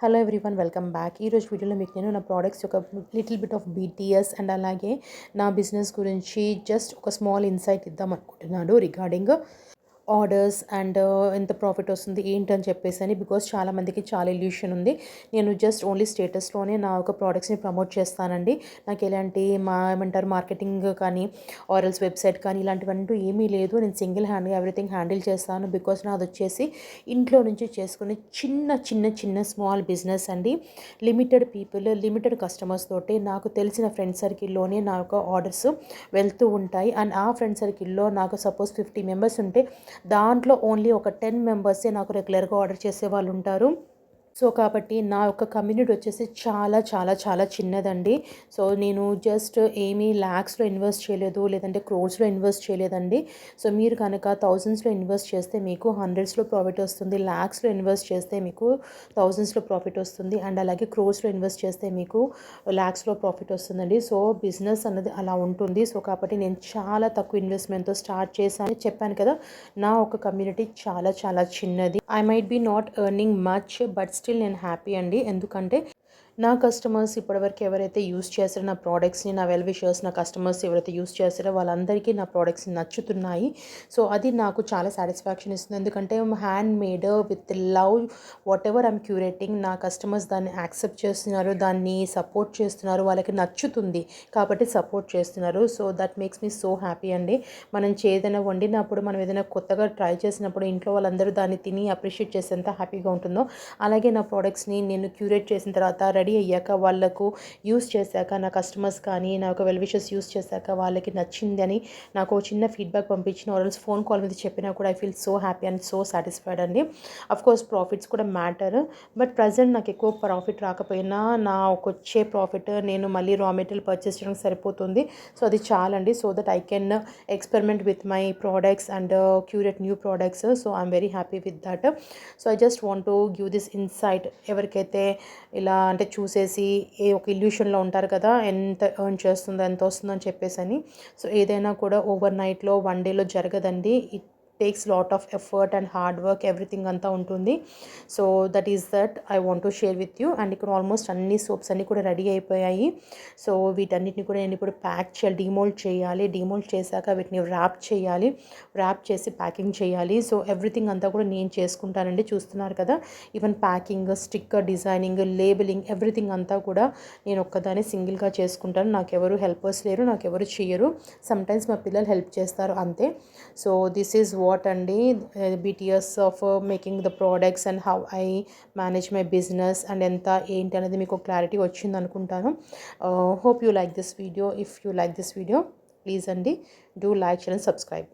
Hello everyone, welcome back. ఈరోజు వీడియోలో మీకు నేను నా ప్రోడక్ట్స్ ఒక little bit of BTS and అలాగే నా బిజినెస్ గురించి జస్ట్ ఒక స్మాల్ ఇన్సైట్ ఇద్దాం అనుకుంటున్నాను రిగార్డింగ్ ఆర్డర్స్ అండ్ ఎంత ప్రాఫిట్ వస్తుంది ఏంటని చెప్పేసి అని. బికాస్ చాలామందికి చాలా ఇల్యూషన్ ఉంది. నేను జస్ట్ ఓన్లీ స్టేటస్లోనే నా ఒక ప్రోడక్ట్స్ని ప్రమోట్ చేస్తానండి. నాకు ఎలాంటి ఏమంటారు మార్కెటింగ్ కానీ ఆర్ఎల్స్ వెబ్సైట్ కానీ ఇలాంటివంటూ ఏమీ లేదు. నేను సింగిల్ హ్యాండ్గా ఎవ్రీథింగ్ హ్యాండిల్ చేస్తాను. బికాస్ నాది వచ్చేసి ఇంట్లో నుంచి చేసుకునే చిన్న చిన్న చిన్న స్మాల్ బిజినెస్ అండి. లిమిటెడ్ పీపుల్, లిమిటెడ్ కస్టమర్స్ తోటి నాకు తెలిసిన ఫ్రెండ్ సర్కిల్లోనే నా యొక్క ఆర్డర్స్ వెళ్తూ ఉంటాయి. అండ్ ఆ ఫ్రెండ్ సర్కిల్లో నాకు సపోజ్ 50 మెంబర్స్ ఉంటే దాంట్లో ఓన్లీ ఒక 10 మెంబర్సే నాకు రెగ్యులర్గా ఆర్డర్ చేసే వాళ్ళు ఉంటారు. సో కాబట్టి నా యొక్క కమ్యూనిటీ వచ్చేసి చాలా చాలా చాలా చిన్నదండి. సో నేను జస్ట్ ఏమీ ల్యాక్స్లో ఇన్వెస్ట్ చేయలేదు, లేదంటే క్రోర్స్లో ఇన్వెస్ట్ చేయలేదండి. సో మీరు కనుక థౌజండ్స్లో ఇన్వెస్ట్ చేస్తే మీకు హండ్రెడ్స్లో ప్రాఫిట్ వస్తుంది, ల్యాక్స్లో ఇన్వెస్ట్ చేస్తే మీకు థౌజండ్స్లో ప్రాఫిట్ వస్తుంది, అండ్ అలాగే క్రోర్స్లో ఇన్వెస్ట్ చేస్తే మీకు ల్యాక్స్లో ప్రాఫిట్ వస్తుందండి. సో బిజినెస్ అన్నది అలా ఉంటుంది. సో కాబట్టి నేను చాలా తక్కువ ఇన్వెస్ట్మెంట్తో స్టార్ట్ చేశాను. చెప్పాను కదా, నా ఒక కమ్యూనిటీ చాలా చాలా చిన్నది. I might be not earning much, but still నేను హ్యాపీ అండి. ఎందుకంటే నా కస్టమర్స్ ఇప్పటివరకు ఎవరైతే యూస్ చేస్తారో నా ప్రోడక్ట్స్ని, నా వెల్ విషర్స్, నా కస్టమర్స్ ఎవరైతే యూస్ చేస్తారో వాళ్ళందరికీ నా ప్రోడక్ట్స్ నచ్చుతున్నాయి. సో అది నాకు చాలా సాటిస్ఫాక్షన్ ఇస్తుంది. ఎందుకంటే hand made with love, what ever I'm curating, నా కస్టమర్స్ దాన్ని యాక్సెప్ట్ చేస్తున్నారు, దాన్ని సపోర్ట్ చేస్తున్నారు, వాళ్ళకి నచ్చుతుంది కాబట్టి సపోర్ట్ చేస్తున్నారు. So that makes me so happy అండి. మనం ఏదైనా వండినప్పుడు, మనం ఏదైనా కొత్తగా ట్రై చేసినప్పుడు ఇంట్లో వాళ్ళందరూ దాన్ని తిని అప్రిషియేట్ చేసేంత హ్యాపీగా ఉంటుందో, అలాగే నా ప్రోడక్ట్స్ని నేను క్యూరేట్ చేసిన తర్వాత రెడీ అయ్యాక వాళ్ళకు యూస్ చేశాక, నా కస్టమర్స్ కానీ నా ఒక వెల్ విషర్స్ యూస్ చేశాక వాళ్ళకి నచ్చిందని నాకు చిన్న ఫీడ్బ్యాక్ పంపించిన ఆర్ఎల్స్ ఫోన్ కాల్ మీద చెప్పినా కూడా I feel so happy and so satisfied అండి. కోర్స్ ప్రాఫిట్స్ కూడా మ్యాటర్, బట్ ప్రజెంట్ నాకు ఎక్కువ ప్రాఫిట్ రాకపోయినా నా ఒక వచ్చే ప్రాఫిట్ నేను మళ్ళీ రా మెటీరియల్ పర్చేస్ చేయడానికి సరిపోతుంది. సో అది చాలండి. So that I can experiment with my products and curate new products. So I'm very happy with that. So I just want to give this insight. ఎవరికైతే ఇలా అంటే చూసేసి ఒక ఇల్యూషన్లో ఉంటారు కదా, ఎంత ఎర్న్ చేస్తుందో ఎంత వస్తుందో అని చెప్పేసి అని. సో ఏదైనా కూడా ఓవర్ నైట్లో, వన్ డేలో జరగదండి. It takes lot of effort and hard work, everything అంతా ఉంటుంది. So that is that I want to share with you. And ఇక్కడ ఆల్మోస్ట్ అన్ని సోప్స్ అన్నీ కూడా రెడీ అయిపోయాయి. సో వీటన్నిటిని కూడా నేను ఇప్పుడు ప్యాక్ చేయాలి, డిమోల్డ్ చేయాలి. డిమోల్డ్ చేశాక వీటిని ర్యాప్ చేయాలి, ర్యాప్ చేసి ప్యాకింగ్ చేయాలి. సో ఎవ్రీథింగ్ అంతా కూడా నేను చేసుకుంటానండి. చూస్తున్నారు కదా, even packing, sticker designing, labelling, everything అంతా కూడా నేను ఒక్కదాన్ని సింగిల్గా చేసుకుంటాను. నాకెవరు హెల్పర్స్ లేరు, నాకెవరు చేయరు. సమ్టైమ్స్ మా పిల్లలు హెల్ప్ చేస్తారు అంతే. సో దిస్ ఈజ్ వాట్ అండి BTS of making the products and how I manage my business and ఎంత ఏంటి అనేది మీకు క్లారిటీ వచ్చింది అనుకుంటాను. Hope you like this video. If you like this video please అండి do like, share and subscribe.